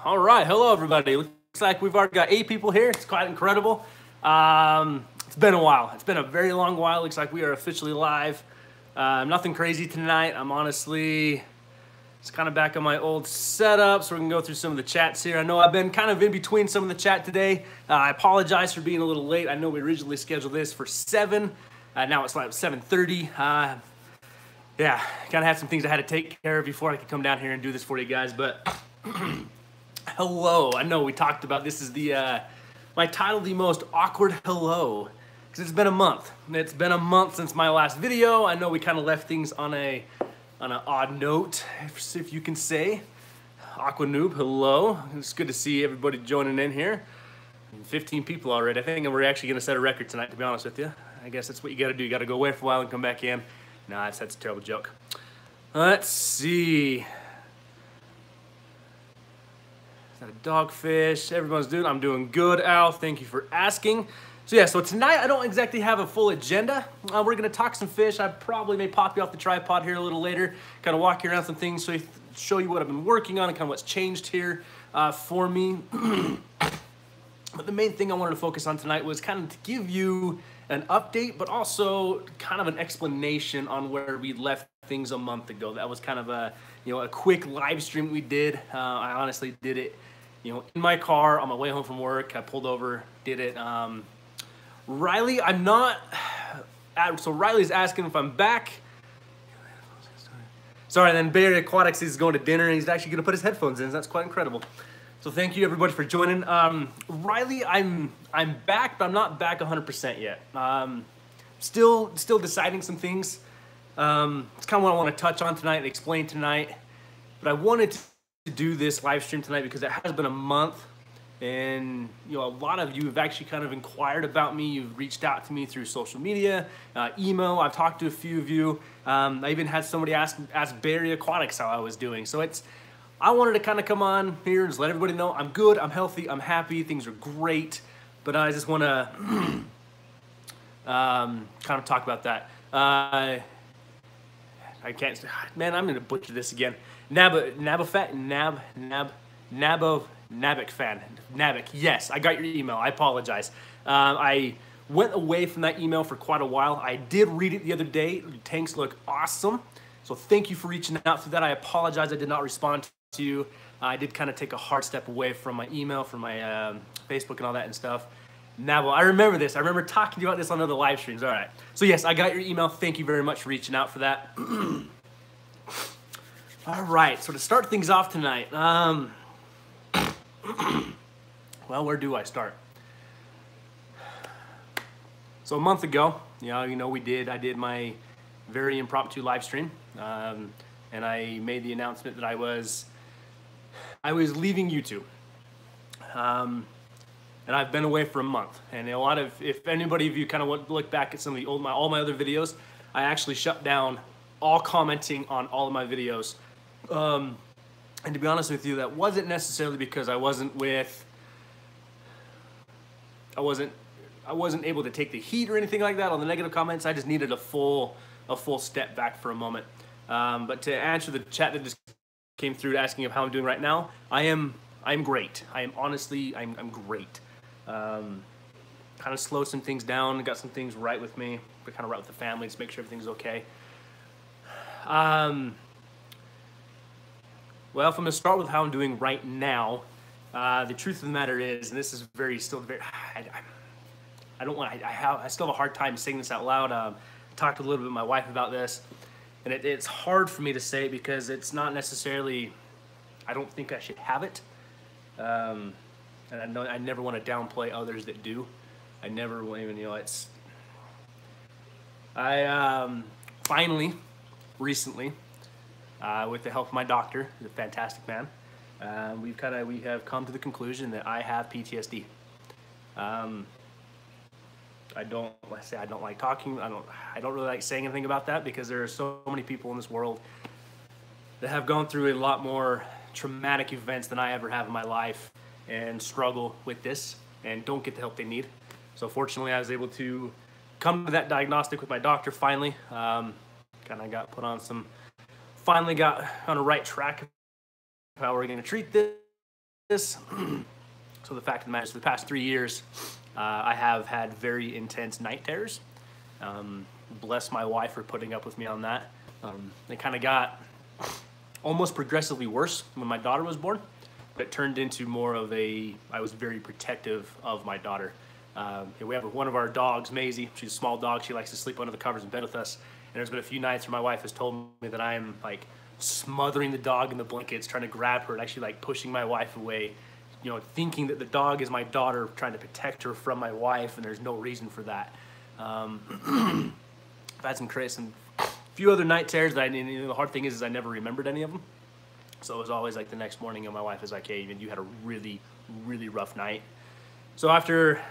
All right, hello everybody. Looks like we've already got 8 people here. It's quite incredible. It's been a while. It's been a very long while. Looks like we are officially live. Nothing crazy tonight. I'm honestly just kind of back on my old setup, so we can go through some of the chats here. I know I've been kind of in between some of the chat today. I apologize for being a little late. I know we originally scheduled this for 7. Now it's like 7:30. Yeah, kind of had some things I had to take care of before I could come down here and do this for you guys, but hello. I know we talked about this is the my title, the most awkward hello, because it's been a month. It's been a month since my last video. I know we kind of left things on an odd note, if you can say. Aqua Noob, hello. It's good to see everybody joining in here. 15 people already. I think we're actually going to set a record tonight, to be honest with you. I guess that's what you got to do. You got to go away for a while and come back in. Nah, that's a terrible joke. Let's see. Is that a dogfish? Everyone's doing. I'm doing good, Al. Thank you for asking. So yeah, so tonight I don't exactly have a full agenda. We're gonna talk some fish. I probably may pop you off the tripod here a little later, kind of walk you around some things, so show you what I've been working on and kind of what's changed here for me. But the main thing I wanted to focus on tonight was kind of to give you an update, but also kind of an explanation on where we left things a month ago. That was kind of a quick live stream we did. I honestly did it, in my car on my way home from work. I pulled over, did it. Riley, I'm not. So Riley's asking if I'm back. Sorry, then Barry Aquatics is going to dinner and he's actually going to put his headphones in. That's quite incredible. So thank you everybody for joining. Riley, I'm back, but I'm not back 100% yet. Still deciding some things. It's kind of what I want to touch on tonight and explain tonight. But I wanted to do this live stream tonight because it has been a month, and a lot of you have actually kind of inquired about me. You've reached out to me through social media, email. I've talked to a few of you. I even had somebody ask Barry Aquatics how I was doing. So I wanted to kind of come on here and just let everybody know I'm good, I'm healthy, I'm happy, things are great, but I just want to kind of talk about that. I can't, man, I'm going to butcher this again. Nabik, yes, I got your email, I apologize. I went away from that email for quite a while. I did read it the other day. Your tanks look awesome, so thank you for reaching out through that. I apologize I did not respond to you. I did kind of take a hard step away from my email, from my Facebook and all that and stuff. Now, well, I remember this. I remember talking to you about this on other live streams. All right. So yes, I got your email. Thank you very much for reaching out for that. All right. So to start things off tonight, well, where do I start? So a month ago, I did my very impromptu live stream, and I made the announcement that I was leaving YouTube, and I've been away for a month. And if anybody of you kind of want to look back at some of the all my other videos, I actually shut down all commenting on all of my videos. And to be honest with you, that wasn't necessarily because I wasn't able to take the heat or anything like that on the negative comments. I just needed a full step back for a moment. But to answer the chat that just came through asking of how I'm doing right now, I'm great. I'm great. Kind of slowed some things down, got some things right with me, but kind of right with the family, just make sure everything's okay. Well, if I'm gonna start with how I'm doing right now, the truth of the matter is, and this is I still have a hard time saying this out loud. Talked a little bit with my wife about this, and it's hard for me to say because it's not necessarily, I don't think I should have it. And I know I never want to downplay others that do. I never will even, finally, recently, with the help of my doctor, who's a fantastic man, we have come to the conclusion that I have PTSD. I don't like talking. I don't really like saying anything about that because there are so many people in this world that have gone through a lot more traumatic events than I ever have in my life and struggle with this and don't get the help they need. So fortunately, I was able to come to that diagnostic with my doctor finally. Kind of got put on finally got on a right track of how we're going to treat this. So the fact of the matter is, for the past 3 years, I have had very intense night terrors. Bless my wife for putting up with me on that. It kind of got almost progressively worse when my daughter was born, but it turned into more of I was very protective of my daughter. We have one of our dogs, Maisie. She's a small dog. She likes to sleep under the covers in bed with us. And there's been a few nights where my wife has told me that I am like smothering the dog in the blankets, trying to grab her and actually like pushing my wife away, thinking that the dog is my daughter, trying to protect her from my wife, and there's no reason for that. I've had some few other night terrors that the hard thing is I never remembered any of them. So it was always like the next morning and my wife is like, hey, you had a really, really rough night. So after,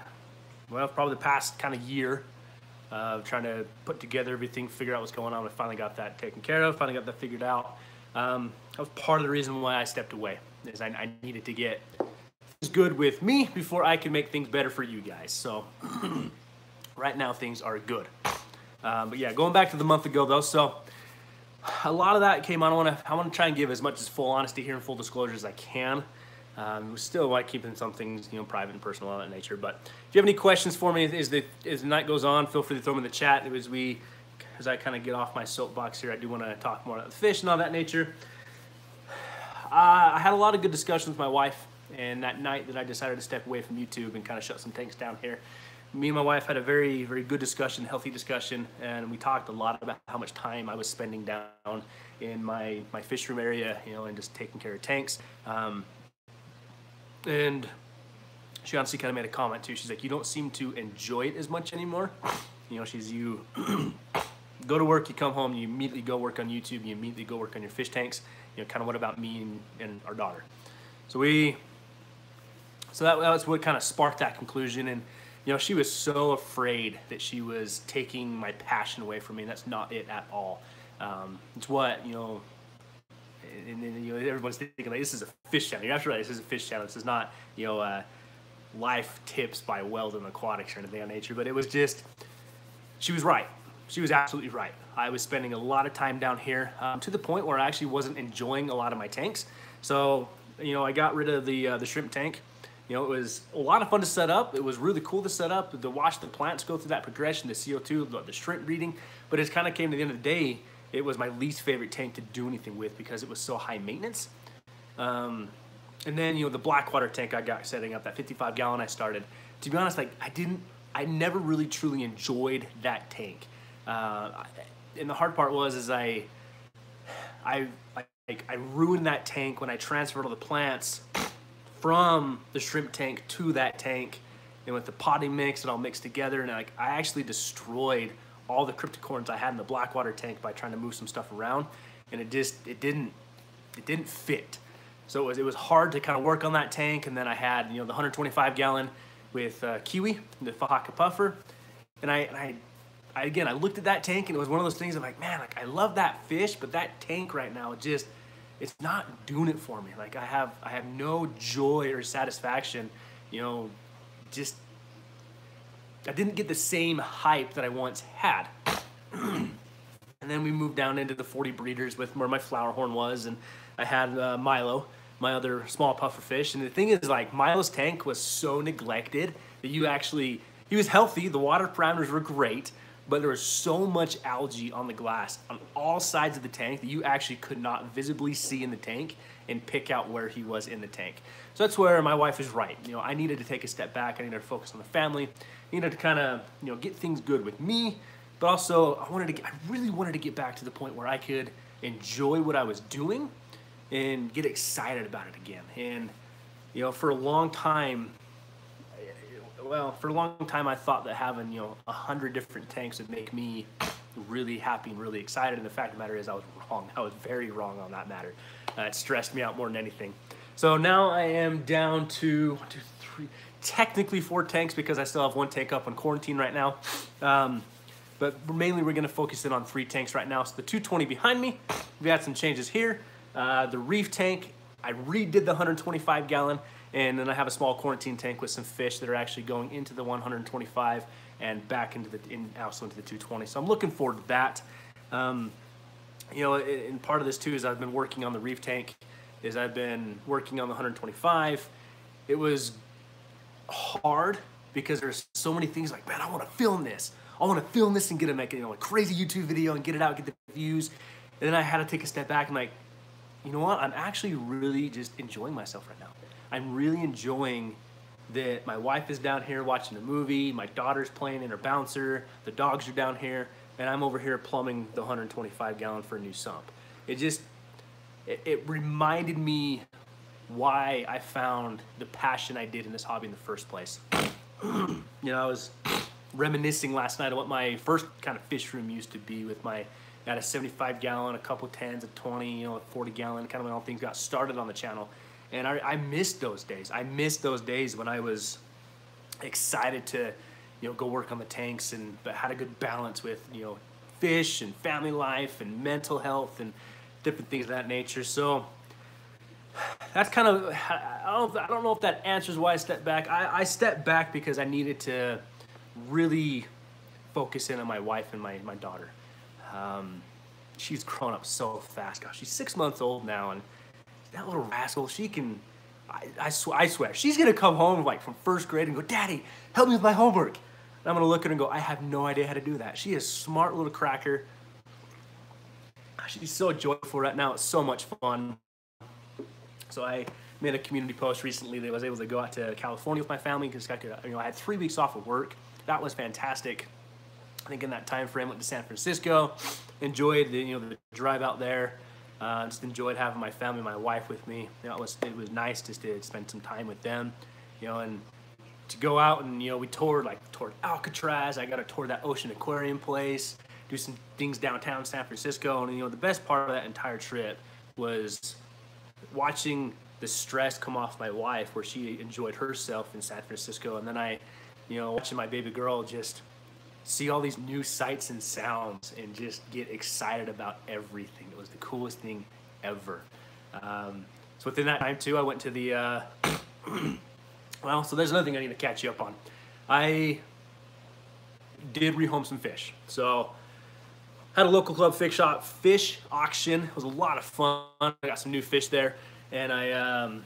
probably the past kind of year of trying to put together everything, figure out what's going on, I finally got that taken care of, finally got that figured out. That was part of the reason why I stepped away, is I needed to get things good with me before I could make things better for you guys. So right now things are good. But yeah, going back to the month ago though, so a lot of that came on. I want to try and give as much as full honesty here and full disclosure as I can. We still like keeping some things, private and personal of that nature. But if you have any questions for me as the night goes on, feel free to throw them in the chat. As I kind of get off my soapbox here, I do want to talk more about the fish and all that nature. I had a lot of good discussions with my wife, and that night that I decided to step away from YouTube and kind of shut some tanks down here, me and my wife had a very, very good discussion, healthy discussion, and we talked a lot about how much time I was spending down in my fish room area, and just taking care of tanks. And she honestly kind of made a comment too. She's like, you don't seem to enjoy it as much anymore. You go to work, you come home, you immediately go work on YouTube, you immediately go work on your fish tanks. Kind of what about me and our daughter? So that was what kind of sparked that conclusion. And she was so afraid that she was taking my passion away from me, and that's not it at all. It's what, and then everyone's thinking like, this is a fish channel. You're absolutely right, this is a fish channel. This is not, life tips by Wel-Don Aquatics or anything of nature, but it was just, she was right. She was absolutely right. I was spending a lot of time down here to the point where I actually wasn't enjoying a lot of my tanks. So, I got rid of the shrimp tank. It was a lot of fun to set up. It was really cool to set up, to watch the plants go through that progression, the CO2, the shrimp breeding. But it kind of came to the end of the day, it was my least favorite tank to do anything with because it was so high maintenance. And then, the Blackwater tank I got setting up, that 55 gallon I started. To be honest, I never really truly enjoyed that tank. And the hard part was, I ruined that tank when I transferred all the plants from the shrimp tank to that tank, and with the potting mix and all mixed together, and I actually destroyed all the cryptocorns I had in the Blackwater tank by trying to move some stuff around, and it didn't fit. So it was hard to kind of work on that tank. And then I had the 125 gallon with Kiwi, the Fahaka puffer, and I looked at that tank, and it was one of those things I'm like, man, I love that fish, but that tank right now it's not doing it for me. I have no joy or satisfaction, just I didn't get the same hype that I once had. And then we moved down into the 40 breeders with where my flower horn was, and I had Milo, my other small puffer fish. And the thing is, Milo's tank was so neglected that he was healthy, the water parameters were great, but there was so much algae on the glass on all sides of the tank that you actually could not visibly see in the tank and pick out where he was in the tank. So that's where my wife is right. I needed to take a step back. I needed to focus on the family. I needed to kind of, get things good with me, but also I really wanted to get back to the point where I could enjoy what I was doing and get excited about it again. And, for a long time, I thought that having 100 different tanks would make me really happy and really excited. And the fact of the matter is, I was wrong. I was very wrong on that matter. It stressed me out more than anything. So now I am down to 1, 2, 3, technically 4 tanks because I still have 1 tank up on quarantine right now. But mainly we're going to focus in on 3 tanks right now. So the 220 behind me, we had some changes here. The reef tank, I redid the 125 gallon. And then I have a small quarantine tank with some fish that are actually going into the 125 and back also into the 220. So I'm looking forward to that. And part of this too is I've been working on the reef tank is I've been working on the 125. It was hard because there's so many things like, man, I want to film this. I want to film this and get a a crazy YouTube video and get it out, get the views. And then I had to take a step back and like, you know what? I'm actually really just enjoying myself right now. I'm really enjoying that my wife is down here watching a movie, my daughter's playing in her bouncer, the dogs are down here, and I'm over here plumbing the 125 gallon for a new sump. It reminded me why I found the passion I did in this hobby in the first place. I was reminiscing last night of what my first kind of fish room used to be with I had a 75 gallon, a couple 10s, a 20, a 40 gallon, kind of when all things got started on the channel. And I missed those days. I missed those days when I was excited to, go work on the tanks but had a good balance with, fish and family life and mental health and different things of that nature. So that's kind of, I don't know if that answers why I stepped back. I stepped back because I needed to really focus in on my wife and my daughter. She's grown up so fast. Gosh, she's 6 months old now, and that little rascal, she can, I swear, she's gonna come home like from first grade and go, Daddy, help me with my homework. And I'm gonna look at her and go, I have no idea how to do that. She is a smart little cracker. She's so joyful right now. It's so much fun. So I made a community post recently that I was able to go out to California with my family because I had 3 weeks off of work. That was fantastic. I think in that time frame, went to San Francisco, enjoyed the drive out there. Just enjoyed having my family, my wife with me. It was nice just to spend some time with them, and to go out and we toured Alcatraz. I got to tour that ocean aquarium place, do some things downtown San Francisco, and the best part of that entire trip was watching the stress come off my wife, where she enjoyed herself in San Francisco, and then watching my baby girl just see all these new sights and sounds and just get excited about everything. It was the coolest thing ever. So within that time too, I went to the, so there's another thing I need to catch you up on. I did rehome some fish. So had a local club fish auction. It was a lot of fun. I got some new fish there, and I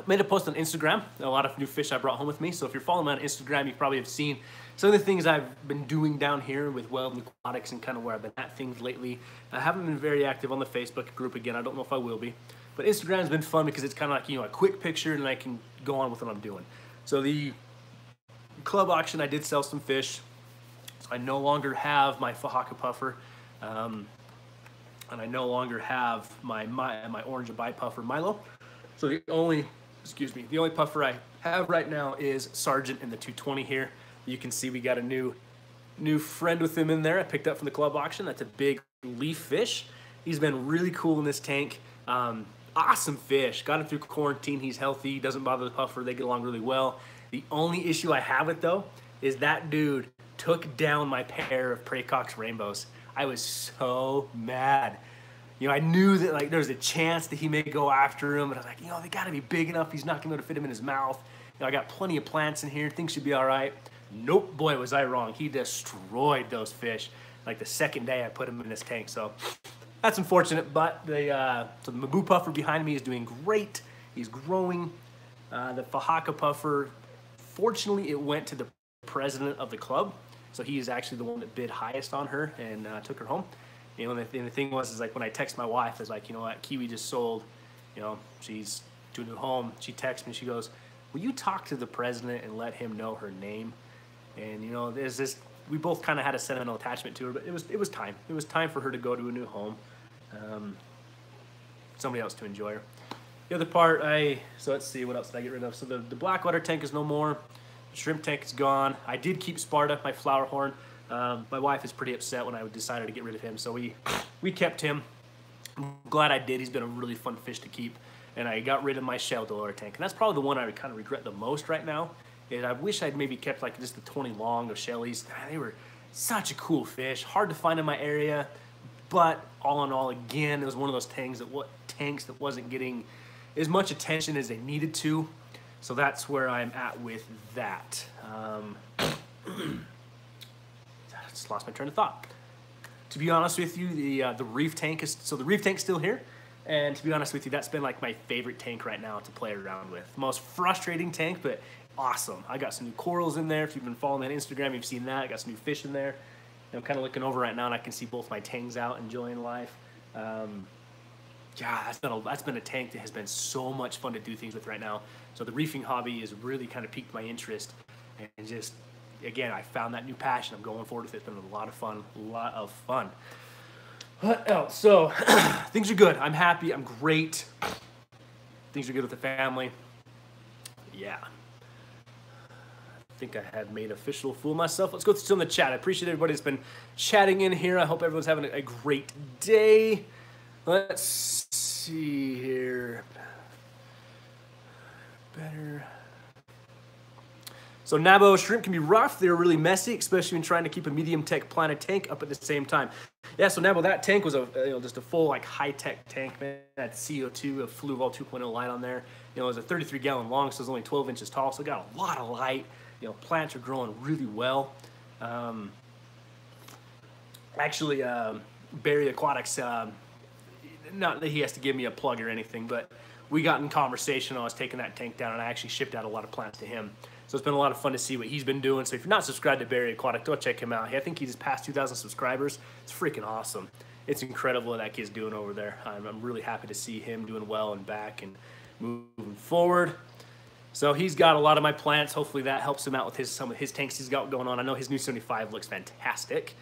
made a post on Instagram, a lot of new fish I brought home with me. So if you're following me on Instagram, you probably have seen some of the things I've been doing down here with Wel-Don Aquatics and kind of where I've been at things lately. I haven't been very active on the Facebook group again. I don't know if I will be. But Instagram's been fun because it's kind of like, a quick picture and I can go on with what I'm doing. So the club auction, I did sell some fish. So I no longer have my Fahaka puffer. And I no longer have my orange and bite puffer Milo. So the only puffer I have right now is Sergeant in the 220 here. You can see we got a new friend with him in there. I picked up from the club auction. That's a big leaf fish. He's been really cool in this tank. Awesome fish. Got him through quarantine. He's healthy. Doesn't bother the puffer. They get along really well. The only issue I have with though is that dude took down my pair of Praecox rainbows. I was so mad. I knew that there was a chance that he may go after him, but I was like, they got to be big enough. He's not going to be able to fit him in his mouth. I got plenty of plants in here. Things should be all right. Nope, boy, was I wrong. He destroyed those fish like the second day I put him in this tank. So that's unfortunate, but so the Mabu puffer behind me is doing great. He's growing. The Fahaka puffer, fortunately, it went to the president of the club. So he is actually the one that bid highest on her and took her home. And the thing was when I text my wife, I was like, you know what, Kiwi just sold, she's to a new home. She texts me, she goes, will you talk to the president and let him know her name? And there's this, we both kind of had a sentimental attachment to her, but it was time. It was time for her to go to a new home. Somebody else to enjoy her. The other part, so let's see, what else did I get rid of? So the blackwater tank is no more. The shrimp tank is gone. I did keep Sparta, my flower horn. My wife is pretty upset when I decided to get rid of him, so we kept him. I'm glad I did. He's been a really fun fish to keep. And I got rid of my shell Delora tank. And that's probably the one I kind of regret the most right now. And I wish I'd maybe kept just the 20 long of Shelly's. They were such a cool fish. Hard to find in my area. But all in all, again, it was one of those tanks that wasn't getting as much attention as they needed to. So that's where I'm at with that. I just lost my train of thought. To be honest with you, the reef tank is still here. And to be honest with you, that's been like my favorite tank right now to play around with. Most frustrating tank, but awesome. I got some new corals in there. If you've been following me on Instagram, you've seen that. I got some new fish in there. And I'm kind of looking over right now, and I can see both my tangs out, enjoying life. Yeah, that's been a tank that has been so much fun to do things with right now. So the reefing hobby has really kind of piqued my interest, and just, again, I found that new passion. I'm going forward with it. It's been a lot of fun, What else? So things are good. I'm happy. I'm great. Things are good with the family. Yeah. I think I had made a official fool of myself. Let's go through some of the chat. I appreciate everybody that's been chatting in here. I hope everyone's having a great day. Let's see here. Better. So Nabo shrimp can be rough. They're really messy, especially when trying to keep a medium tech planet tank up at the same time. Yeah, so Nabo, that tank was just a full like high tech tank, man. It had CO2, a Fluval 2.0 light on there. It was a 33 gallon long, so it was only 12 inches tall, so it got a lot of light. Plants are growing really well. Actually, Barry Aquatics, not that he has to give me a plug or anything, but we got in conversation. I was taking that tank down, and I actually shipped out a lot of plants to him. So it's been a lot of fun to see what he's been doing. So if you're not subscribed to Barry Aquatic, go check him out. I think he just passed 2,000 subscribers. It's freaking awesome. It's incredible what that kid's doing over there. I'm really happy to see him doing well and back and moving forward. So he's got a lot of my plants. Hopefully that helps him out with some of his tanks he's got going on. I know his new 75 looks fantastic.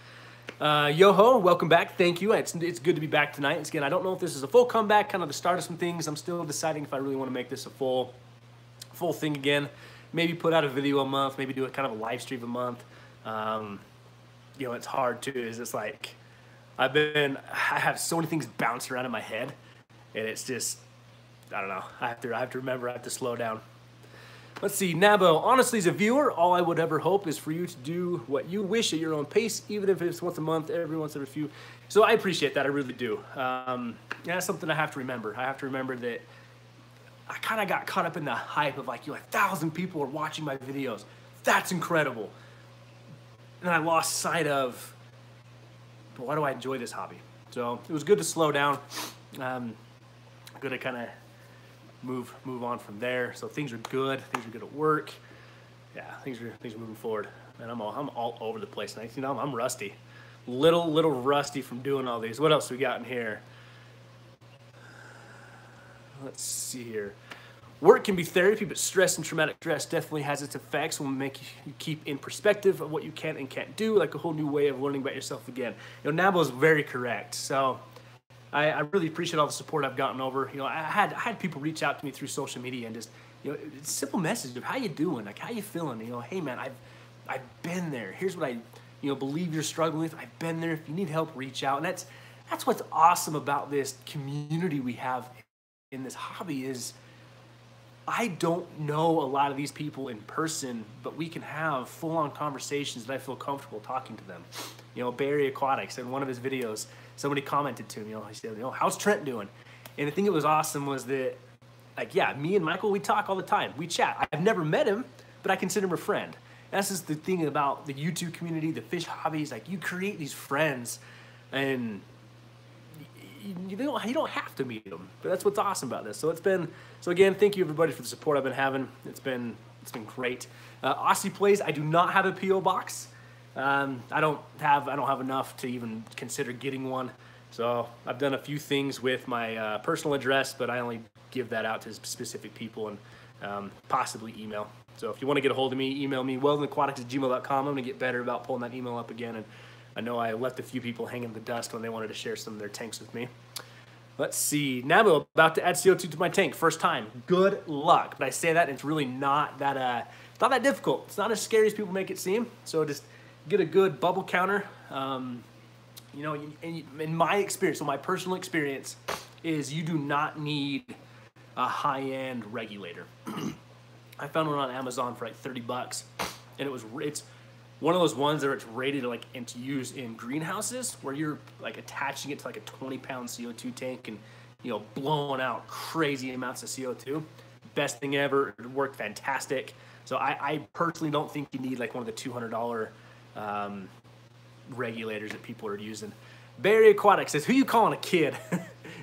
Yoho, welcome back. Thank you. It's good to be back tonight. Again, I don't know if this is a full comeback, kind of the start of some things. I'm still deciding if I really want to make this a full thing again. Maybe put out a video a month. Maybe do a kind of a live stream a month. It's hard too. Is it's like I have so many things bouncing around in my head, and it's just, I don't know. I have to remember. I have to slow down. Let's see, Nabo. Honestly, as a viewer, all I would ever hope is for you to do what you wish at your own pace, even if it's once a month, every few. So I appreciate that. I really do. That's something I have to remember. I have to remember that I kind of got caught up in the hype of like, 1,000 people are watching my videos. That's incredible. And I lost sight of, but why do I enjoy this hobby? So it was good to slow down. Good to kind of move on from there. So things are good. Things are good at work. Yeah, things are moving forward. And I'm all over the place. And I'm rusty, little rusty from doing all these. What else we got in here? Let's see here. Work can be therapy, but stress and traumatic stress definitely has its effects and will make you keep in perspective of what you can and can't do, like a whole new way of learning about yourself again. Nabo is very correct. So I really appreciate all the support I've gotten over. I had people reach out to me through social media and just, it's a simple message of how you doing, like how you feeling. Hey man, I've been there. Here's what I, believe you're struggling with. I've been there. If you need help, reach out. And that's what's awesome about this community we have in this hobby is I don't know a lot of these people in person, but we can have full-on conversations that I feel comfortable talking to them. Barry Aquatics, in one of his videos, somebody commented to him, he said, how's Trent doing? And the thing that was awesome was that, me and Michael, we talk all the time. We chat. I've never met him, but I consider him a friend. That's just the thing about the YouTube community, the fish hobbies. You create these friends, and you don't have to meet them, but that's what's awesome about this. So again, thank you everybody for the support I've been having. It's been great. Aussie Plays, I do not have a PO box. I don't have enough to even consider getting one. So I've done a few things with my personal address, but I only give that out to specific people and possibly email. So if you want to get a hold of me, email me, weldonaquatics@gmail.com. I'm going to get better about pulling that email up again. And I know I left a few people hanging in the dust when they wanted to share some of their tanks with me. Let's see. Nabo, about to add CO2 to my tank. First time. Good luck. But I say that, and it's really not that difficult. It's not as scary as people make it seem. So just get a good bubble counter. In my experience, so my personal experience is you do not need a high-end regulator. I found one on Amazon for like $30, and it's one of those ones that it's rated and to use in greenhouses where you're attaching it to a 20-pound CO2 tank and blowing out crazy amounts of CO2. Best thing ever. It worked fantastic. So I personally don't think you need one of the $200 regulators that people are using. Barry Aquatic says, "Who you calling a kid?"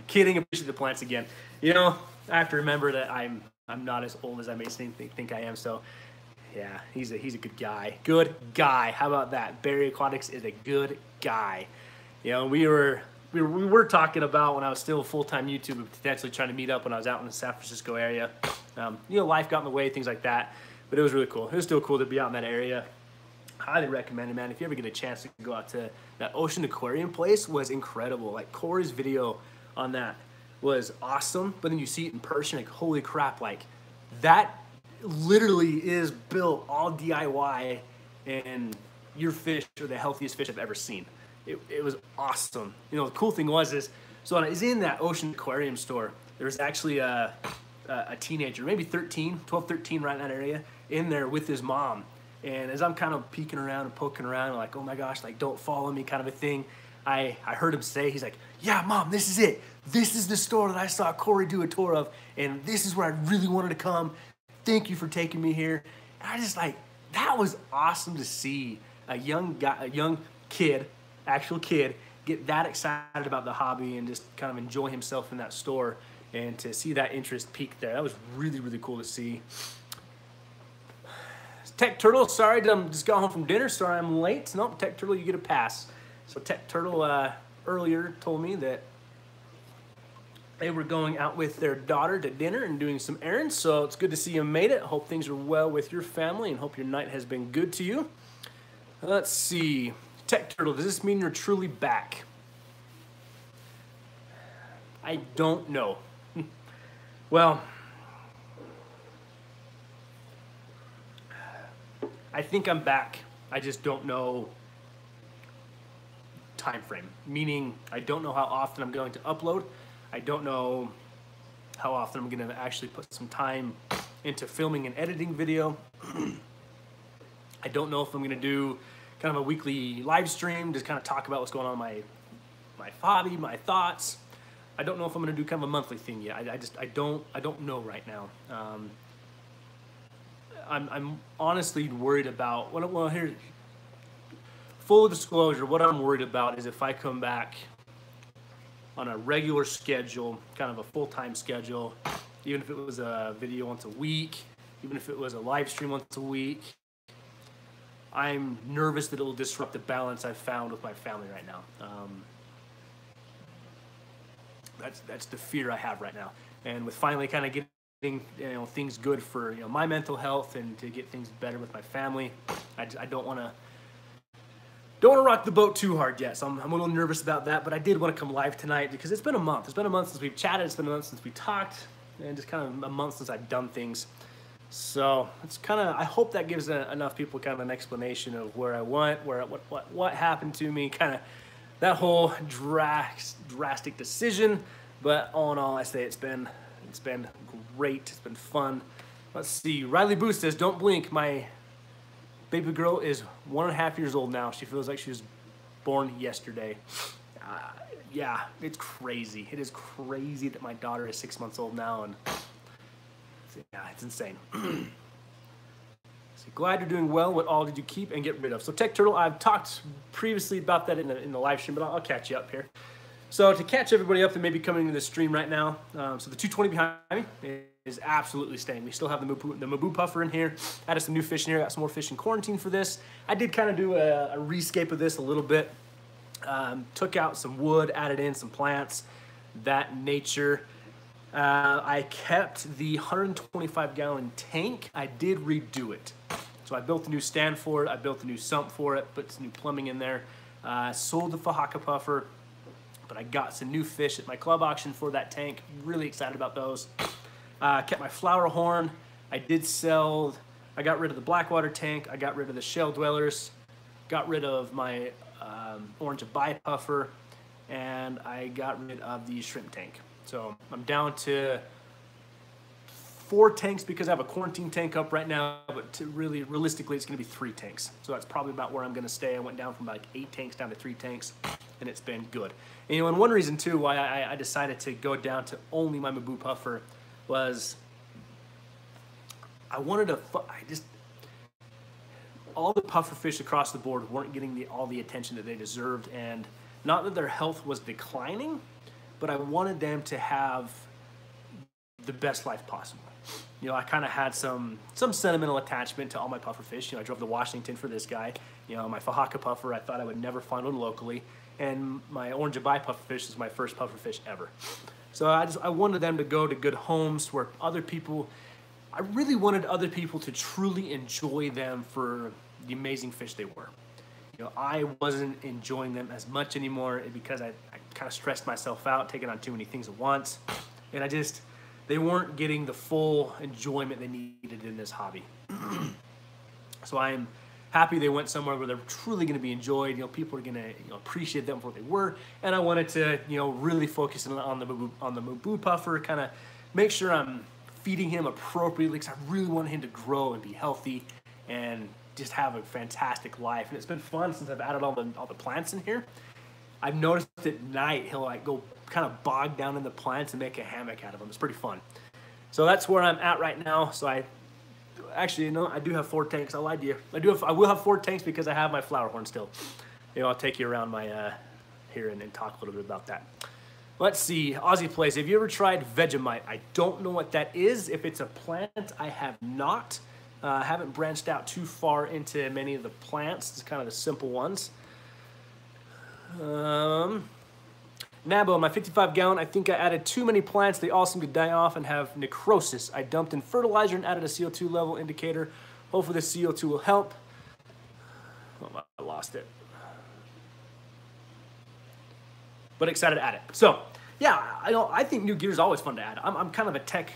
kidding. Appreciate the plants again. You know, I have to remember that I'm not as old as I may think I am. So yeah, he's a good guy. Good guy. How about that? Barry Aquatics is a good guy. You know, we were talking about when I was still full-time YouTube, potentially trying to meet up when I was out in the San Francisco area. You know, life got in the way, things like that. But it was really cool. It was still cool to be out in that area. Highly recommend it, man. If you ever get a chance to go out to that Ocean Aquarium place, was incredible. Like Corey's video on that was awesome. But then you see it in person, like holy crap! Like that literally is built all DIY, and your fish are the healthiest fish I've ever seen. It was awesome. You know, the cool thing was so when I was in that Ocean Aquarium store, there was actually a teenager, maybe 12, 13, right in that area, in there with his mom. And as I'm kind of peeking around and poking around, like, oh my gosh, like, don't follow me kind of a thing, I heard him say, he's like, yeah, Mom, this is it. This is the store that I saw Corey do a tour of, and this is where I really wanted to come. Thank you for taking me here. And I just like, that was awesome to see a young kid, actual kid, get that excited about the hobby and just kind of enjoy himself in that store, and to see that interest peak there. That was really, really cool to see. Tech Turtle, sorry, just got home from dinner. Sorry I'm late. Nope, Tech Turtle, you get a pass. So Tech Turtle earlier told me that they were going out with their daughter to dinner and doing some errands. So it's good to see you made it. Hope things are well with your family and hope your night has been good to you. Let's see. Tech Turtle, does this mean you're truly back? I don't know. Well, I think I'm back. I just don't know time frame. Meaning, I don't know how often I'm going to upload. I don't know how often I'm going to actually put some time into filming and editing video. I don't know if I'm going to do kind of a weekly live stream, just kind of talk about what's going on in my hobby, my thoughts. I don't know if I'm going to do kind of a monthly thing yet. I don't know right now. I'm honestly worried about, well, here, full disclosure, what I'm worried about is if I come back on a regular schedule, kind of a full-time schedule, even if it was a video once a week, even if it was a live stream once a week, I'm nervous that it will disrupt the balance I've found with my family right now. That's the fear I have right now. And with finally kind of getting things good for my mental health and to get things better with my family, I don't want to rock the boat too hard yet. So I'm a little nervous about that. But I did want to come live tonight because it's been a month. It's been a month since we've chatted. It's been a month since we talked, and just kind of a month since I've done things. So it's kind of, I hope that gives enough people kind of an explanation of where I went, what happened to me, kind of that whole drastic decision. But all in all, I say it's been great. It's been fun. Let's see. Riley Booth says, "Don't blink. My baby girl is 1.5 years old now. She feels like she was born yesterday." Yeah, it's crazy. It is crazy that my daughter is 6 months old now, and yeah, it's insane. So glad you're doing well. What all did you keep and get rid of? So Tech Turtle, I've talked previously about that in the live stream, but I'll catch you up here. So to catch everybody up that may be coming into the stream right now, so the 220 behind me is absolutely staying. We still have the Mabu puffer in here. Added some new fish in here. Got some more fish in quarantine for this. I did kind of do a rescape of this a little bit. Took out some wood, added in some plants, that nature. I kept the 125-gallon tank. I did redo it. So I built a new stand for it. I built a new sump for it. Put some new plumbing in there. Sold the Fahaka puffer. But I got some new fish at my club auction for that tank. Really excited about those. Kept my flower horn. I did sell, I got rid of the Blackwater tank. I got rid of the shell dwellers. Got rid of my orange abai puffer. And I got rid of the shrimp tank. So I'm down to 4 tanks because I have a quarantine tank up right now. But realistically, it's going to be 3 tanks. So that's probably about where I'm going to stay. I went down from like 8 tanks down to 3 tanks. And it's been good. And, and one reason too why I decided to go down to only my Mabu puffer was I wanted to, all the puffer fish across the board weren't getting all the attention that they deserved. And not that their health was declining, but I wanted them to have the best life possible. You know, I kind of had some sentimental attachment to all my puffer fish. You know, I drove to Washington for this guy. You know, my Fahaka puffer, I thought I would never find one locally. And my orange abai puffer fish is my first puffer fish ever. So I wanted them to go to good homes where other people, I really wanted other people to truly enjoy them for the amazing fish they were. You know, I wasn't enjoying them as much anymore because I kind of stressed myself out, taking on too many things at once. And they weren't getting the full enjoyment they needed in this hobby. So I am happy they went somewhere where they're truly going to be enjoyed. You know, people are going to appreciate them for what they were. And I wanted to really focus on the Mubu puffer, kind of make sure I'm feeding him appropriately because I really want him to grow and be healthy and just have a fantastic life. And it's been fun since I've added all the plants in here. I've noticed at night he'll like go kind of bog down in the plants and make a hammock out of them. It's pretty fun. So that's where I'm at right now. So I do have 4 tanks. I lied to you. I will have 4 tanks because I have my flower horn still. You know, I'll take you around my here and talk a little bit about that. Let's see, Aussie Place. Have you ever tried Vegemite? I don't know what that is. If it's a plant, I have not. Haven't branched out too far into many of the plants. It's kind of the simple ones. Nabo, my 55 gallon, I think I added too many plants. They all seem to die off and have necrosis. I dumped in fertilizer and added a CO2 level indicator. Hopefully the CO2 will help. Oh, I lost it. But excited to add it. So, yeah, I think new gear is always fun to add. I'm kind of a tech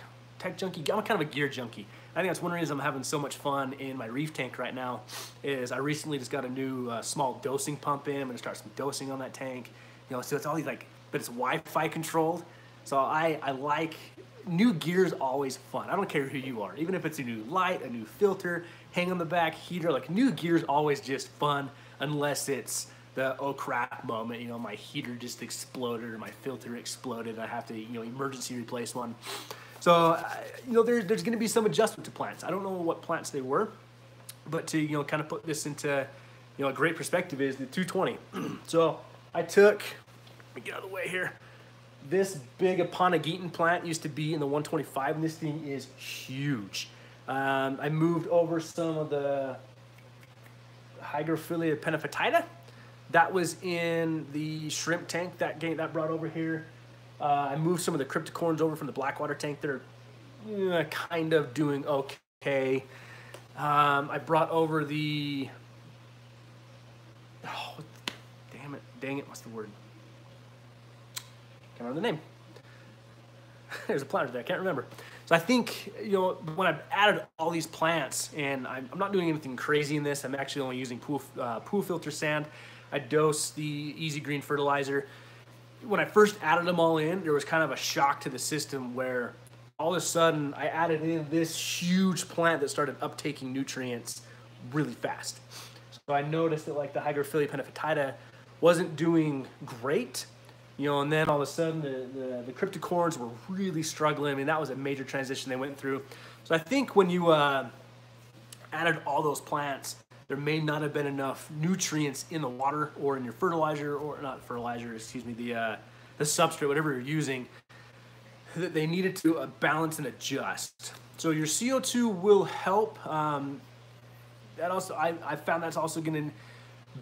junkie. I'm kind of a gear junkie. I think that's one reason I'm having so much fun in my reef tank right now is I recently just got a new small dosing pump in. I'm going to start some dosing on that tank. You know, so it's all these but it's Wi-Fi controlled. So I like, new gear is always fun. I don't care who you are. Even if it's a new light, a new filter, hang on the back, heater, like new gear is always just fun unless it's the oh crap moment, my heater just exploded or my filter exploded and I have to, emergency replace one. So, there's going to be some adjustment to plants. I don't know what plants they were, but to, kind of put this into, a great perspective is the 220. So I took, let me get out of the way here. This big Apanageton plant used to be in the 125, and this thing is huge. I moved over some of the Hygrophila penaphytida. That was in the shrimp tank that brought over here. I moved some of the cryptocorns over from the Blackwater tank. They're kind of doing okay. I brought over the, oh, dang it, what's the word? Can't remember the name. There's a plant there, I can't remember. So I think, when I've added all these plants, and I'm not doing anything crazy in this, I'm actually only using pool filter sand. I dose the Easy Green fertilizer. When I first added them all in, there was kind of a shock to the system where all of a sudden I added in this huge plant that started uptaking nutrients really fast. So I noticed that like the Hygrophila penaphytida wasn't doing great, and then all of a sudden the cryptocorns were really struggling. I mean, that was a major transition they went through. So I think when you added all those plants, there may not have been enough nutrients in the water or in your fertilizer, or not fertilizer, excuse me, the substrate, whatever you're using, that they needed to balance and adjust. So your CO2 will help. That also, I found that's also going to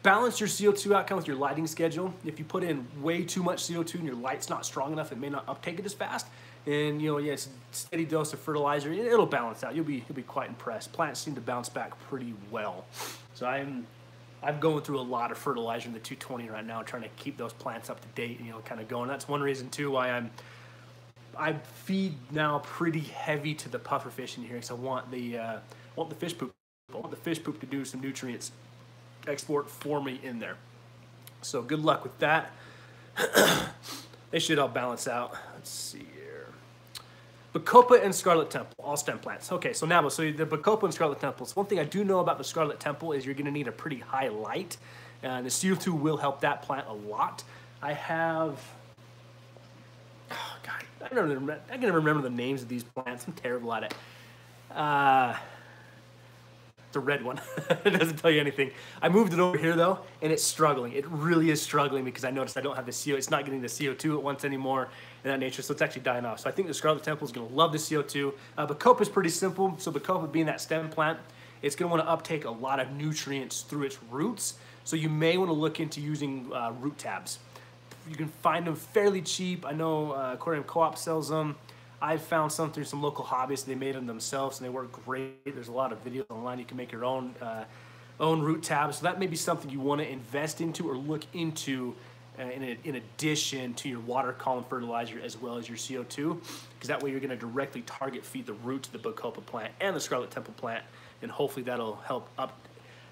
balance your CO2 outcome with your lighting schedule. If you put in way too much CO2 and your light's not strong enough, it may not uptake it as fast. And it's a steady dose of fertilizer. It'll balance out. You'll be quite impressed. Plants seem to bounce back pretty well. So I'm going through a lot of fertilizer in the 220 right now, trying to keep those plants up to date. Kind of going. That's one reason too why I feed now pretty heavy to the puffer fish in here because I want the fish poop. I want the fish poop to do some nutrients export for me in there. So good luck with that. They should all balance out. Let's see here. Bacopa and Scarlet Temple, all stem plants. Okay, so now, the Bacopa and Scarlet Temple. So one thing I do know about the Scarlet Temple is you're going to need a pretty high light. And the CO2 will help that plant a lot. I have, oh God, I can never remember the names of these plants. I'm terrible at it. The red one. It doesn't tell you anything. I moved it over here though, and it's struggling. It really is struggling because I noticed I don't have the CO. It's not getting the CO2 at once anymore in that nature, so it's actually dying off. So I think the Scarlet Temple is going to love the CO2. Bacopa is pretty simple. So Bacopa being that stem plant, it's going to want to uptake a lot of nutrients through its roots. So you may want to look into using root tabs. You can find them fairly cheap. I know Aquarium Co-op sells them. I've found some through some local hobbyists. They made them themselves and they work great. There's a lot of videos online. You can make your own root tabs. So that may be something you want to invest into or look into in addition to your water column fertilizer as well as your CO2, because that way you're going to directly target feed the roots of the Bacopa plant and the Scarlet Temple plant, and hopefully that'll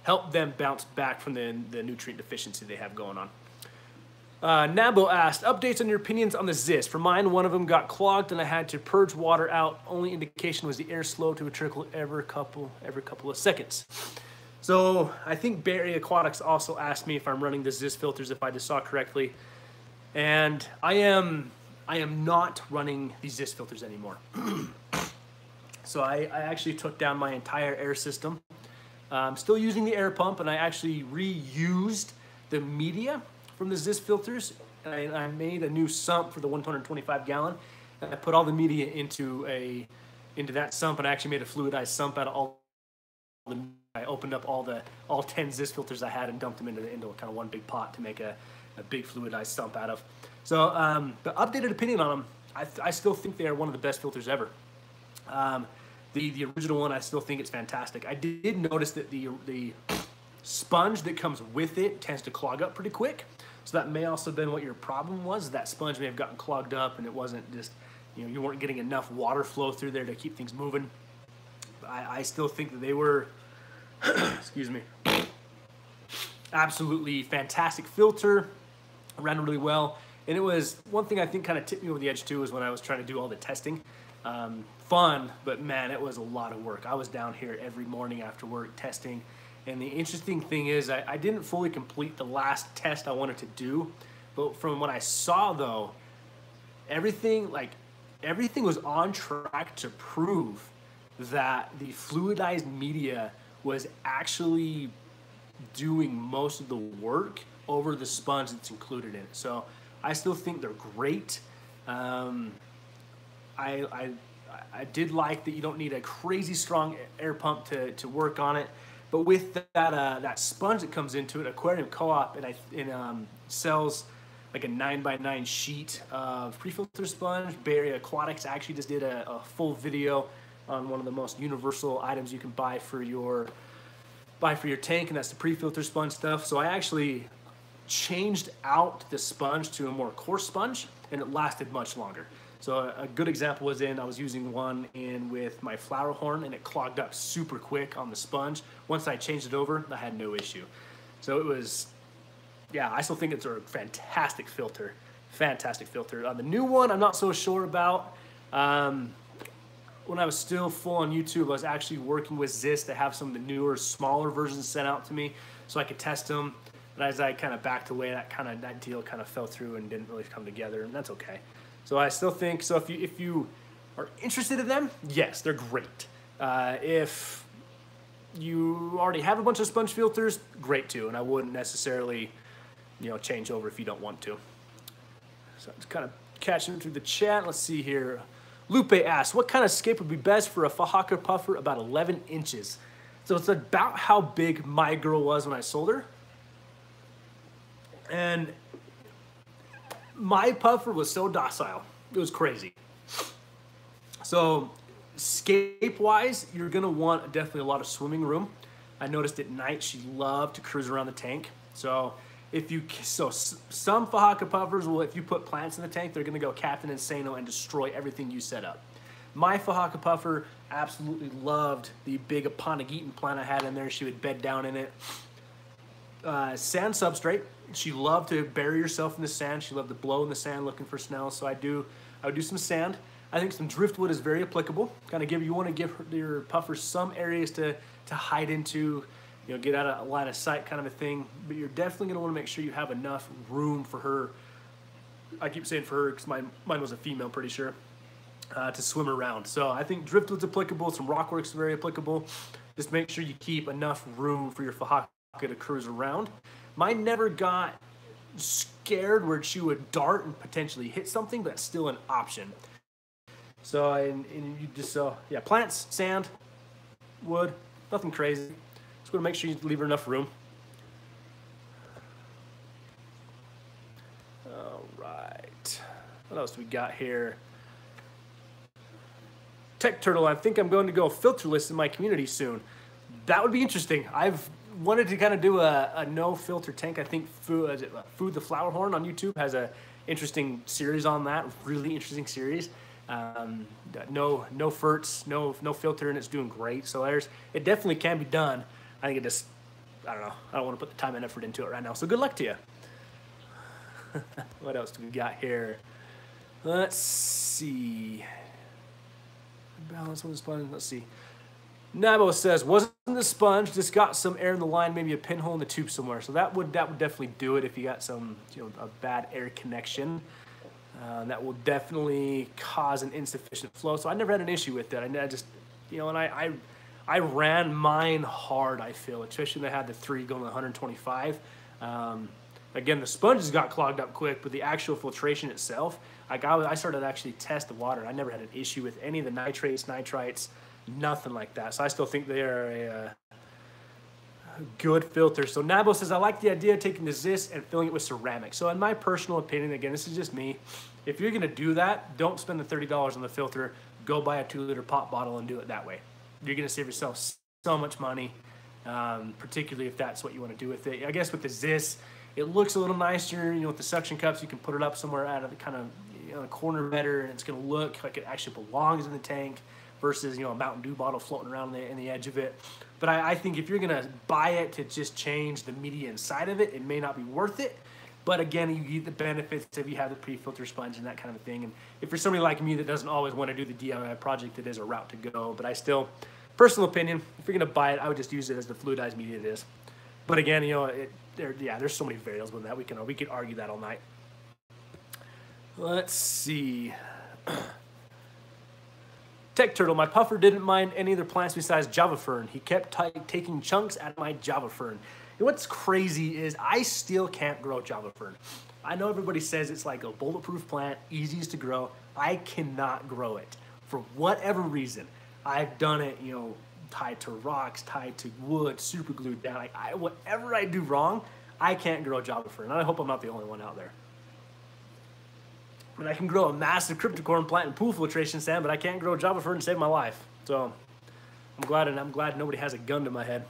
help them bounce back from the nutrient deficiency they have going on. Nabo asked, updates on your opinions on the Zist. For mine, one of them got clogged and I had to purge water out. Only indication was the air slowed to a trickle every couple of seconds. So I think Barry Aquatics also asked me if I'm running the Zist filters, if I just saw correctly. And I am not running these Zist filters anymore. So I actually took down my entire air system. I'm still using the air pump, and I actually reused the media from the Zist filters, and I made a new sump for the 125 gallon, and I put all the media into that sump, and I actually made a fluidized sump out of all the. I opened up all 10 Zist filters I had and dumped them into kind of one big pot to make a big fluidized sump out of. So the updated opinion on them, I still think they are one of the best filters ever. The original one, I still think it's fantastic. I did notice that the sponge that comes with it tends to clog up pretty quick. So that may also have been what your problem was. That sponge may have gotten clogged up and it wasn't just, you weren't getting enough water flow through there to keep things moving. I still think that they were, excuse me, absolutely fantastic filter, ran really well. And it was one thing I think kind of tipped me over the edge too, is when I was trying to do all the testing. Fun, but man, it was a lot of work. I was down here every morning after work testing. And the interesting thing is I didn't fully complete the last test I wanted to do, but from what I saw though, everything was on track to prove that the fluidized media was actually doing most of the work over the sponge that's included in it. So I still think they're great. I did like that you don't need a crazy strong air pump to work on it. But with that sponge that comes into it, Aquarium Co-op sells like a 9x9 sheet of pre-filter sponge. Barry Aquatics actually just did a full video on one of the most universal items you can buy for your tank, and that's the pre-filter sponge stuff. So I actually changed out the sponge to a more coarse sponge, and it lasted much longer. So a good example was I was using one in with my flower horn, and it clogged up super quick on the sponge. Once I changed it over, I had no issue. So it was, yeah, I still think it's a fantastic filter. Fantastic filter. The new one, I'm not so sure about. When I was still full on YouTube, I was actually working with Zist to have some of the newer, smaller versions sent out to me so I could test them. But as I kind of backed away, that deal kind of fell through and didn't really come together, and that's okay. So I still think, so if you are interested in them, yes, they're great. If you already have a bunch of sponge filters, great too, and I wouldn't necessarily, change over if you don't want to. So it's kind of catching through the chat. Let's see here. Lupe asks, what kind of scape would be best for a Fahaka puffer about 11 inches? So it's about how big my girl was when I sold her. And my puffer was so docile. It was crazy. So scape-wise, you're going to want definitely a lot of swimming room. I noticed at night she loved to cruise around the tank. So some Fahaka puffers will, if you put plants in the tank, they're going to go Captain Insano and destroy everything you set up. My Fahaka puffer absolutely loved the big Aponigeton plant I had in there. She would bed down in it. Sand substrate. She loved to bury herself in the sand. She loved to blow in the sand looking for snails. So I would do some sand. I think some driftwood is very applicable. You want to give your puffers some areas to hide into, get out of line of sight kind of a thing. But you're definitely going to want to make sure you have enough room for her. I keep saying for her because mine was a female, pretty sure, to swim around. So I think driftwood's applicable. Some rockwork's very applicable. Just make sure you keep enough room for your Fahaka to cruise around. Mine never got scared where she would dart and potentially hit something, but it's still an option. So, and you just, yeah, plants, sand, wood, nothing crazy. Just going to make sure you leave her enough room. All right. What else do we got here? Tech Turtle, I think I'm going to go filterless in my community soon. That would be interesting. I've wanted to kind of do a no filter tank. I think Food the Flower Horn on YouTube has a interesting series on that. Really interesting series. No ferts, no filter, and it's doing great. So it definitely can be done. I think I don't know. I don't want to put the time and effort into it right now. So good luck to you. What else do we got here? Let's see. Balance on the sponge. Let's see. Nabo says, wasn't the sponge, just got some air in the line, maybe a pinhole in the tube somewhere. So that would definitely do it if you got some, a bad air connection. That will definitely cause an insufficient flow. So I never had an issue with that. I just, and I ran mine hard, I feel, especially when I had the 3 going to 125. Again, the sponges got clogged up quick, but the actual filtration itself, I started to actually test the water. I never had an issue with any of the nitrates, nitrites, nothing like that. So I still think they are a good filter. So Nabo says, I like the idea of taking the Zis and filling it with ceramic. So in my personal opinion, again, this is just me, if you're going to do that, don't spend the $30 on the filter. Go buy a 2-liter pop bottle and do it that way. You're going to save yourself so much money, particularly if that's what you want to do with it. I guess with the Zis, it looks a little nicer, with the suction cups. You can put it up somewhere out of the kind of, a corner better, and it's going to look like it actually belongs in the tank versus, a Mountain Dew bottle floating around in the edge of it. But I think if you're going to buy it to just change the media inside of it, it may not be worth it. But again, you get the benefits if you have the pre-filter sponge and that kind of thing. And if you're somebody like me that doesn't always want to do the DIY project, it is a route to go. But I still, personal opinion, if you're going to buy it, I would just use it as the fluidized media it is. But again, there's so many variables with that. We could argue that all night. Let's see. Tech Turtle, my puffer didn't mind any other plants besides Java Fern. He kept taking chunks out of my Java Fern. And what's crazy is I still can't grow Java Fern. I know everybody says it's like a bulletproof plant, easiest to grow. I cannot grow it for whatever reason. I've done it, tied to rocks, tied to wood, super glued down. Whatever I do wrong, I can't grow Java Fern. And I hope I'm not the only one out there. I mean, I can grow a massive cryptocorum plant in pool filtration sand, but I can't grow Java Fern and save my life. So I'm glad nobody has a gun to my head.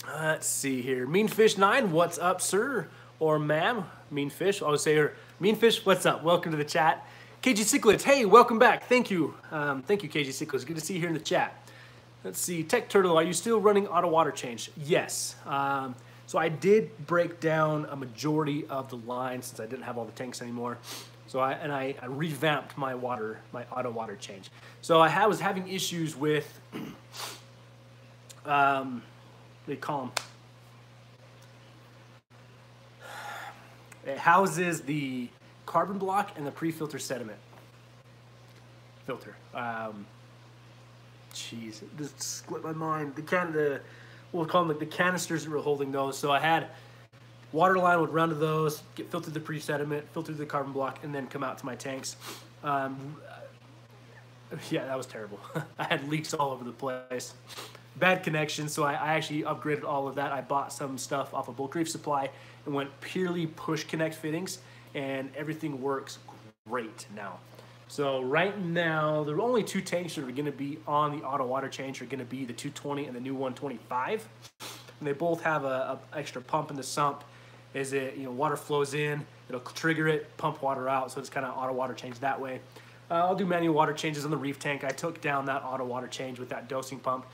Let's see here. Meanfish9, what's up, sir? Or ma'am? Meanfish. I'll say her. Meanfish, what's up? Welcome to the chat. KG Cichlids, hey, welcome back. Thank you. Thank you, KG Cichlids. Good to see you here in the chat. Let's see. Tech Turtle, are you still running auto water change? Yes. So I did break down a majority of the line since I didn't have all the tanks anymore. So I revamped my auto water change. So I was having issues with, they call them, it houses the carbon block and the pre-filter sediment filter. Jeez, it just split my mind. We'll call them the canisters that were holding those. So I had water line would run to those, get filtered the pre-sediment, filtered the carbon block, and then come out to my tanks. Yeah, that was terrible. I had leaks all over the place. Bad connection, so I actually upgraded all of that. I bought some stuff off of Bulk Reef Supply and went purely push connect fittings, and everything works great now. So right now, the only 2 tanks that are going to be on the auto water change are going to be the 220 and the new 125. And they both have a extra pump in the sump. As it, water flows in, it'll trigger it, pump water out. So it's kind of auto water change that way. I'll do manual water changes on the reef tank. I took down that auto water change with that dosing pump.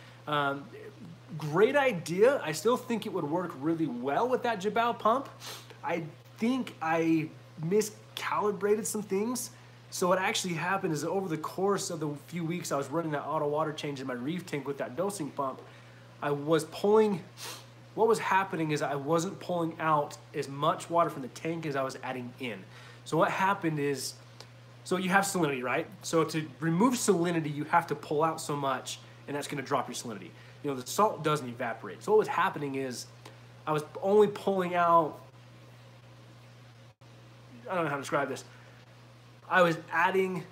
Great idea. I still think it would work really well with that Jabal pump. I think I miscalibrated some things. So what actually happened is that over the course of the few weeks I was running that auto water change in my reef tank with that dosing pump, what was happening is I wasn't pulling out as much water from the tank as I was adding in. So what happened is, so you have salinity, right? So to remove salinity, you have to pull out so much and that's going to drop your salinity. You know, the salt doesn't evaporate. So what was happening is I was only pulling out, I don't know how to describe this. I was adding,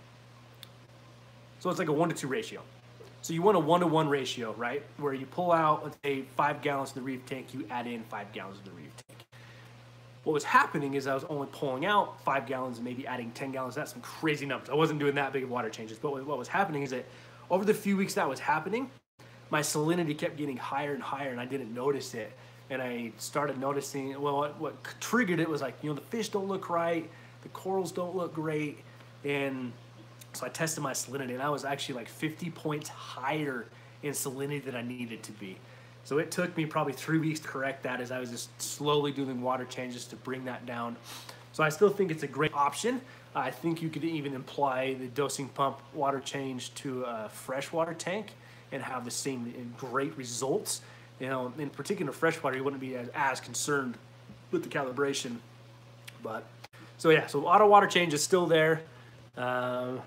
so it's like a 1-to-2 ratio. So you want a 1-to-1 ratio, right? Where you pull out, let's say 5 gallons of the reef tank, you add in 5 gallons of the reef tank. What was happening is I was only pulling out 5 gallons and maybe adding 10 gallons. That's some crazy numbers. I wasn't doing that big of water changes, but what was happening is that over the few weeks that was happening, my salinity kept getting higher and higher, and I didn't notice it. And I started noticing, well, what triggered it was like, you know, the fish don't look right, the corals don't look great, and so I tested my salinity, and I was actually like 50 points higher in salinity than I needed to be. So it took me probably 3 weeks to correct that, as I was just slowly doing water changes to bring that down. So I still think it's a great option. I think you could even apply the dosing pump water change to a freshwater tank and have the same great results. You know, in particular freshwater, you wouldn't be as concerned with the calibration. But so yeah, so auto water change is still there, and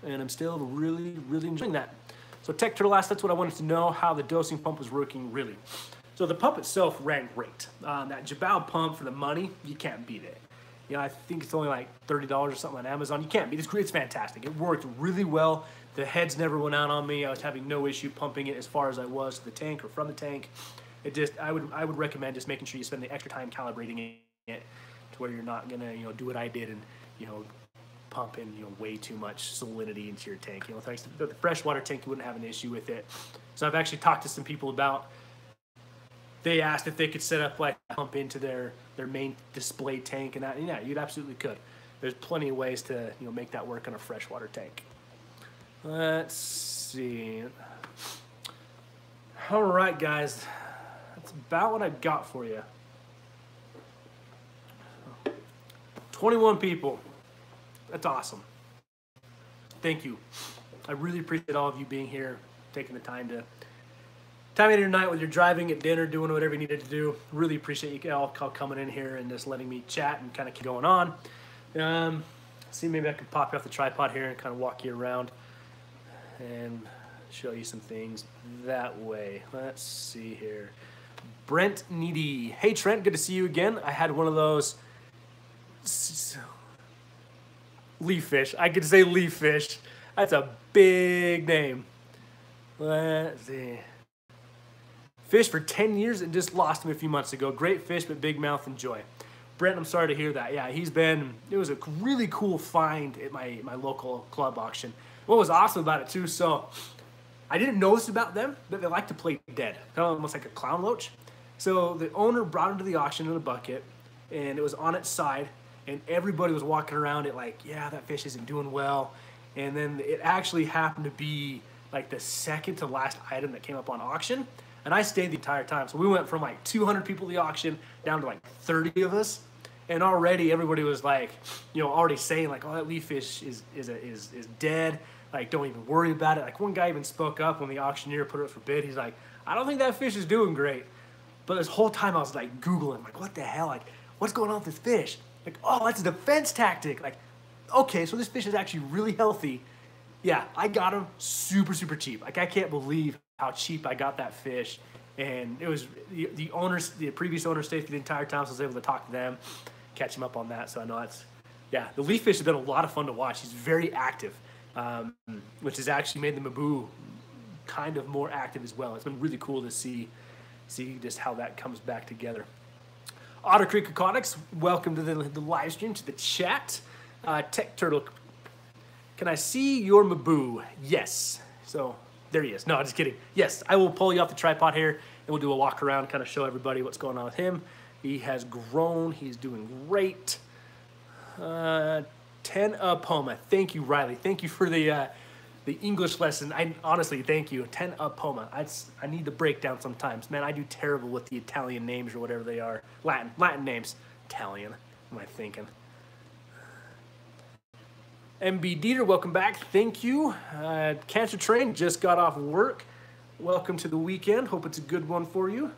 I'm still really enjoying that. So Tech Turtle asked, that's what I wanted to know, how the dosing pump was working really. So the pump itself ran great. That Jabal pump, for the money, you can't beat it. You know, I think it's only like $30 or something on Amazon. You can't beat it. It's fantastic. It worked really well. The heads never went out on me. I was having no issue pumping it as far as I was to the tank or from the tank. It just, I would recommend just making sure you spend the extra time calibrating it to where you're not gonna, you know, do what I did and, you know, pump in, you know, way too much salinity into your tank. You know, thanks to the freshwater tank, you wouldn't have an issue with it. So I've actually talked to some people about, they asked if they could set up like a pump into their main display tank, and that, yeah, you'd absolutely could. There's plenty of ways to, you know, make that work on a freshwater tank. Let's see. All right, guys, that's about what I've got for you. 21 people. That's awesome. Thank you. I really appreciate all of you being here, taking the time out of your night, whether you're driving, at dinner, doing whatever you needed to do. Really appreciate you all coming in here and just letting me chat and kind of keep going on. See, maybe I can pop you off the tripod here and kind of walk you around and show you some things that way. Let's see here. Brent Needy. Hey, Trent, good to see you again. I had one of those leaf fish. I could say leaf fish. That's a big name. Let's see. Fish for 10 years and just lost him a few months ago. Great fish, but big mouth and joy. Brent, I'm sorry to hear that. Yeah, it was a really cool find at my local club auction. What was awesome about it too, so I didn't notice about them, but they like to play dead. Kind of almost like a clown loach. So the owner brought him to the auction in a bucket, and it was on its side, and everybody was walking around it like, yeah, that fish isn't doing well. And then it actually happened to be like the second to last item that came up on auction. And I stayed the entire time. So we went from like 200 people at the auction down to like 30 of us. And already everybody was like, you know, already saying like, oh, that leaf fish is dead. Like, don't even worry about it. Like, one guy even spoke up when the auctioneer put it up for bid. He's like, I don't think that fish is doing great. But this whole time I was like Googling, like, what the hell? Like, what's going on with this fish? Like, oh, that's a defense tactic. Like, okay, so this fish is actually really healthy. Yeah, I got him super cheap. Like, I can't believe how cheap I got that fish. And it was the previous owner stayed for the entire time, so I was able to talk to them, catch him up on that. So I know that's, yeah, the leaf fish has been a lot of fun to watch. He's very active, which has actually made the Maboo kind of more active as well. It's been really cool to see just how that comes back together. Otter Creek Aquatics, welcome to the live stream, to the chat. Tech Turtle, can I see your Maboo? Yes. So there he is. No, just kidding. Yes, I will pull you off the tripod here, and we'll do a walk around, kind of show everybody what's going on with him. He has grown. He's doing great. 10 Poma. Thank you, Riley. Thank you for the English lesson. I honestly, thank you. 10 Poma. I need the breakdown sometimes. Man, I do terrible with the Italian names or whatever they are. Latin names. Italian. What am I thinking? MB Dieter, welcome back. Thank you. Cancer Train just got off work. Welcome to the weekend. Hope it's a good one for you.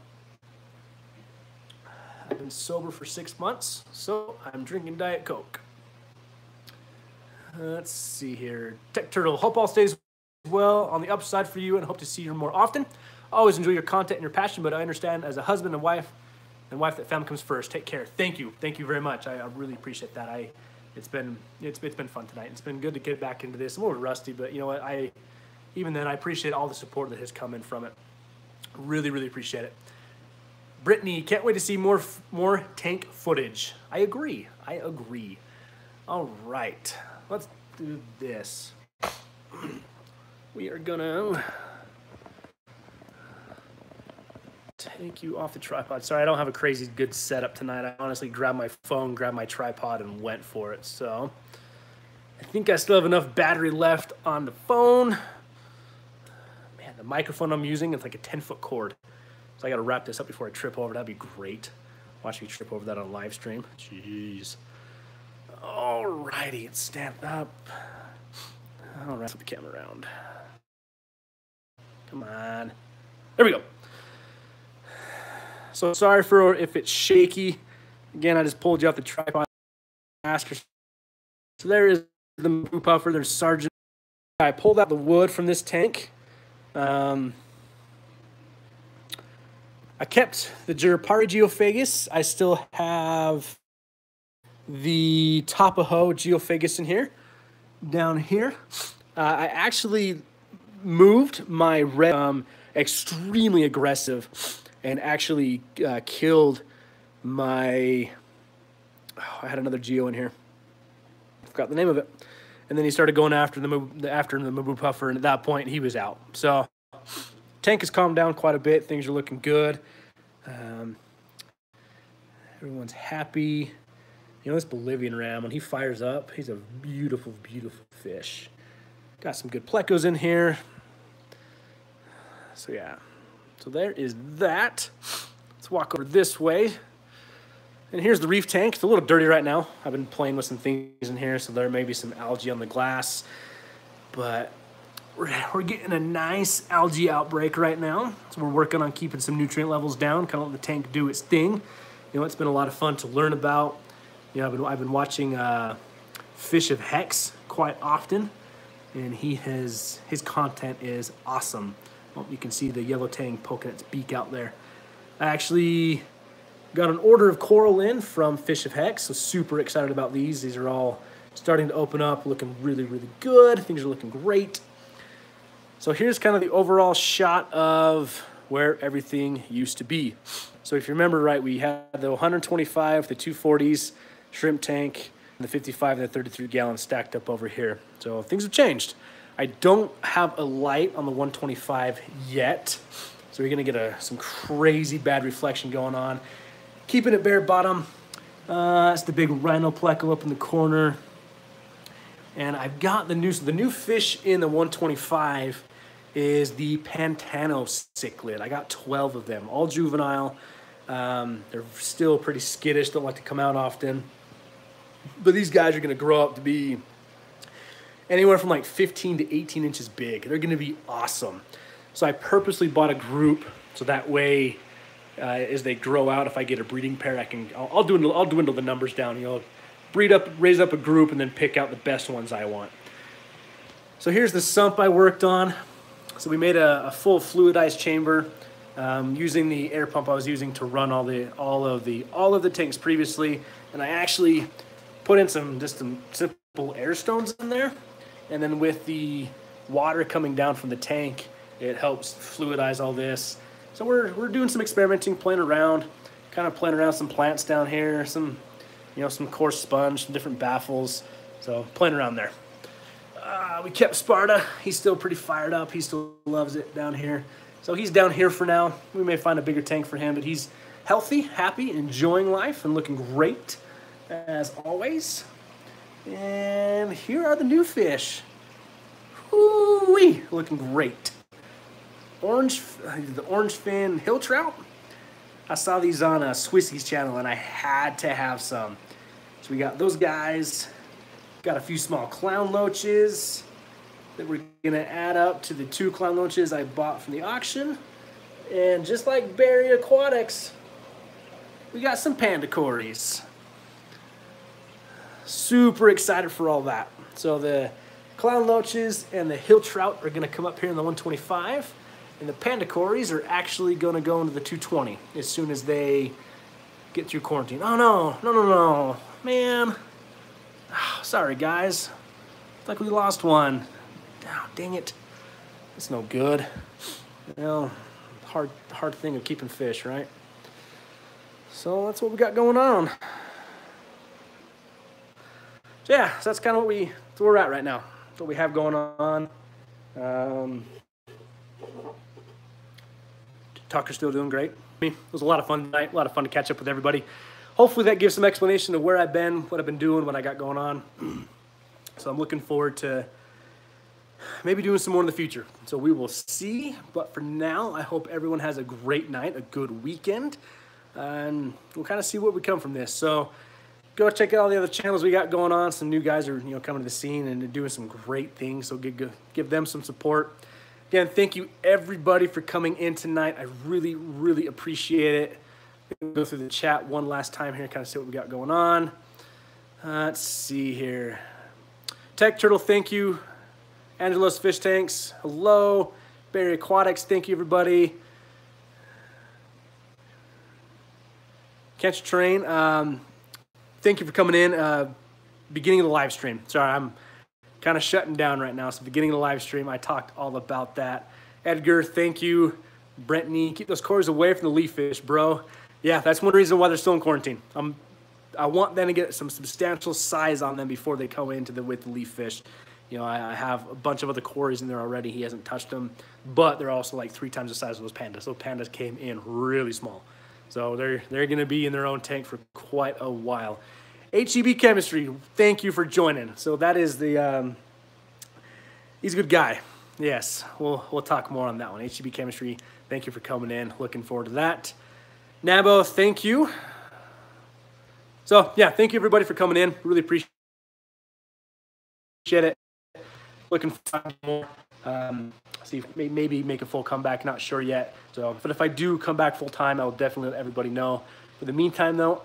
I've been sober for 6 months, so I'm drinking Diet Coke. Let's see here. Tech Turtle, hope all stays well on the upside for you and hope to see you more often. Always enjoy your content and your passion, but I understand as a husband and wife that family comes first. Take care. Thank you very much. I really appreciate that. It's been fun tonight. It's been good to get back into this. I'm a little rusty, but you know what? Even then I appreciate all the support that has come in from it. Really appreciate it. Brittany, can't wait to see more tank footage. I agree. All right, let's do this. We are gonna take you off the tripod. Sorry, I don't have a crazy good setup tonight. I honestly grabbed my phone, grabbed my tripod, and went for it. So I think I still have enough battery left on the phone. Man, the microphone I'm using, it's like a 10-foot cord. So I gotta wrap this up before I trip over. That'd be great. Watch me trip over that on live stream. Jeez. Alrighty, let's stand up. I'll wrap the camera around. Come on. There we go. So sorry for if it's shaky. Again, I just pulled you off the tripod. So there is the moo puffer. There's Sergeant. I pulled out the wood from this tank. I kept the Jurapari geophagus. I still have the Tapaho geophagus in here. Down here, I actually moved my red, extremely aggressive, and actually killed my. Oh, I had another geo in here. I forgot the name of it. And then he started going after the moo puffer, and at that point he was out. So tank has calmed down quite a bit. Things are looking good. Everyone's happy. You know, this Bolivian ram, when he fires up, he's a beautiful fish. Got some good plecos in here. So yeah, so there is that. Let's walk over this way. And here's the reef tank. It's a little dirty right now. I've been playing with some things in here, so there may be some algae on the glass. But we're getting a nice algae outbreak right now. So we're working on keeping some nutrient levels down, kind of let the tank do its thing. You know, it's been a lot of fun to learn about. You know, I've been watching Fish of Hex quite often, and his content is awesome. Well, you can see the yellow tang poking its beak out there. I actually got an order of coral in from Fish of Hex, so super excited about these. These are all starting to open up, looking really good. Things are looking great. So here's kind of the overall shot of where everything used to be. So if you remember right, we had the 125, the 240s, shrimp tank, and the 55 and the 33 gallons stacked up over here. So things have changed. I don't have a light on the 125 yet, so you're gonna get some crazy bad reflection going on. Keeping it bare bottom. That's the big rhino pleco up in the corner. And I've got the new fish in the 125 is the Pantano cichlid. I got 12 of them, all juvenile. They're still pretty skittish, don't like to come out often. But these guys are gonna grow up to be anywhere from like 15 to 18 inches big. They're gonna be awesome. So I purposely bought a group so that way as they grow out, if I get a breeding pair, I'll dwindle the numbers down. You know, raise up a group and then pick out the best ones I want. So here's the sump I worked on. So we made a full fluidized chamber using the air pump I was using to run all of the tanks previously, and I actually put in some simple air stones in there, and then with the water coming down from the tank, it helps fluidize all this. So we're doing some experimenting, playing around some plants down here, some coarse sponge, some different baffles. So playing around there. We kept Sparta. He's still pretty fired up. He still loves it down here. So he's down here for now. We may find a bigger tank for him, but he's healthy, happy, enjoying life, and looking great as always. And here are the new fish. Woo-wee, looking great. The orange fin hill trout. I saw these on Swissy's channel, and I had to have some. So we got those guys. Got a few small clown loaches that we're gonna add up to the 2 clown loaches I bought from the auction. And just like Barry Aquatics, we got some panda cories. Super excited for all that. So the clown loaches and the hill trout are gonna come up here in the 125. And the panda cories are actually gonna go into the 220 as soon as they get through quarantine. Oh no, man. Oh, sorry guys, it's like we lost one. Oh, dang it, it's no good. You know, hard thing of keeping fish, right? So that's what we got going on. So yeah, so that's kind of where we're at right now. That's what we have going on. Tucker's still doing great. It was a lot of fun tonight, a lot of fun to catch up with everybody. Hopefully that gives some explanation of where I've been, what I've been doing, what I got going on. So I'm looking forward to maybe doing some more in the future. So we will see. But for now, I hope everyone has a great night, a good weekend. And we'll kind of see where we come from this. So go check out all the other channels we got going on. Some new guys are coming to the scene and doing some great things. So give them some support. Again, thank you everybody for coming in tonight. I really, really appreciate it. Go through the chat one last time here, kind of see what we got going on. Let's see here. Tech Turtle, thank you. Angelos Fish Tanks, hello. Barry Aquatics, thank you everybody. Catch a Train, thank you for coming in. Beginning of the live stream. Sorry, I'm kind of shutting down right now. So beginning of the live stream, I talked all about that. Edgar, thank you. Brentney, keep those cories away from the leaf fish, bro. Yeah, that's one reason why they're still in quarantine. I want them to get some substantial size on them before they come into with the leaf fish. I have a bunch of other cories in there already. He hasn't touched them, but they're also like 3 times the size of those pandas. Those pandas came in really small. So they're going to be in their own tank for quite a while. HEB Chemistry, thank you for joining. So that is he's a good guy. Yes, we'll talk more on that one. HEB Chemistry, thank you for coming in. Looking forward to that. Nabo, thank you. So yeah, thank you everybody for coming in. Really appreciate it. Looking for more. See if maybe make a full comeback. Not sure yet. So, but if I do come back full time, I will definitely let everybody know. For the meantime, though,